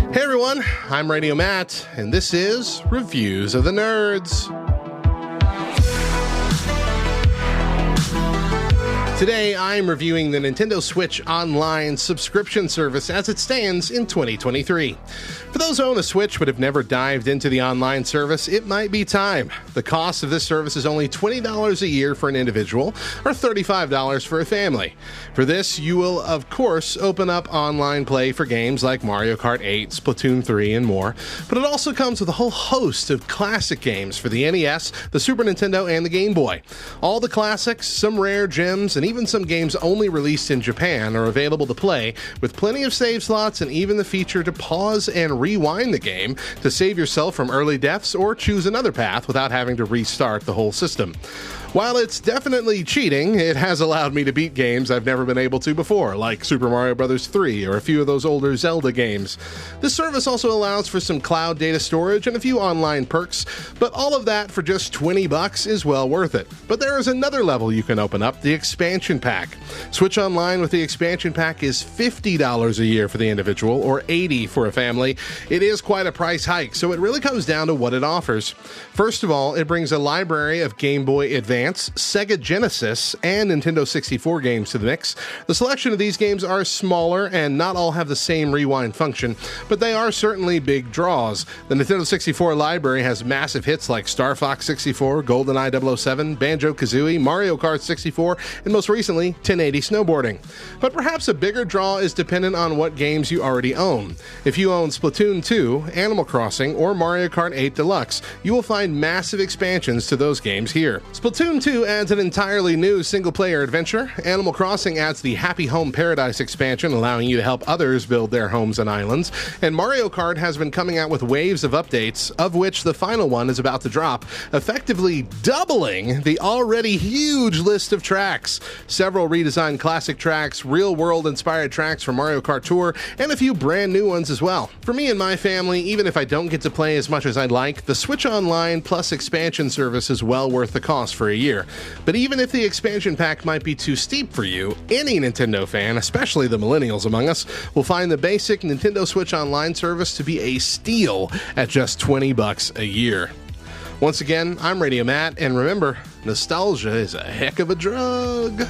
Hey everyone, I'm Radio Matt, and this is Reviews of the Nerds. Today, I'm reviewing the Nintendo Switch Online subscription service as it stands in 2023. For those who own a Switch but have never dived into the online service, it might be time. The cost of this service is only $20 a year for an individual, or $35 for a family. For this, you will, of course, open up online play for games like Mario Kart 8, Splatoon 3, and more, but it also comes with a whole host of classic games for the NES, the Super Nintendo, and the Game Boy. All the classics, some rare gems, and even some games only released in Japan are available to play, with plenty of save slots and even the feature to pause and rewind the game to save yourself from early deaths or choose another path without having to restart the whole system. While it's definitely cheating, it has allowed me to beat games I've never been able to before, like Super Mario Bros. 3 or a few of those older Zelda games. This service also allows for some cloud data storage and a few online perks, but all of that for just $20 is well worth it. But there is another level you can open up, the expansion pack. Switch Online with the expansion pack is $50 a year for the individual, or $80 for a family. It is quite a price hike, so it really comes down to what it offers. First of all, it brings a library of Game Boy Advance, Sega Genesis, and Nintendo 64 games to the mix. The selection of these games are smaller and not all have the same rewind function, but they are certainly big draws. The Nintendo 64 library has massive hits like Star Fox 64, GoldenEye 007, Banjo-Kazooie, Mario Kart 64, and most recently, 1080 Snowboarding. But perhaps a bigger draw is dependent on what games you already own. If you own Splatoon 2, Animal Crossing, or Mario Kart 8 Deluxe, you will find massive expansions to those games here. Splatoon 2 adds an entirely new single-player adventure. Animal Crossing adds the Happy Home Paradise expansion, allowing you to help others build their homes and islands. And Mario Kart has been coming out with waves of updates, of which the final one is about to drop, effectively doubling the already huge list of tracks. Several redesigned classic tracks, real-world inspired tracks from Mario Kart Tour, and a few brand new ones as well. For me and my family, even if I don't get to play as much as I'd like, the Switch Online plus expansion service is well worth the cost for a year. But even if the expansion pack might be too steep for you, any Nintendo fan, especially the millennials among us, will find the basic Nintendo Switch Online service to be a steal at just $20 a year. Once again, I'm Radio Matt, and remember, nostalgia is a heck of a drug.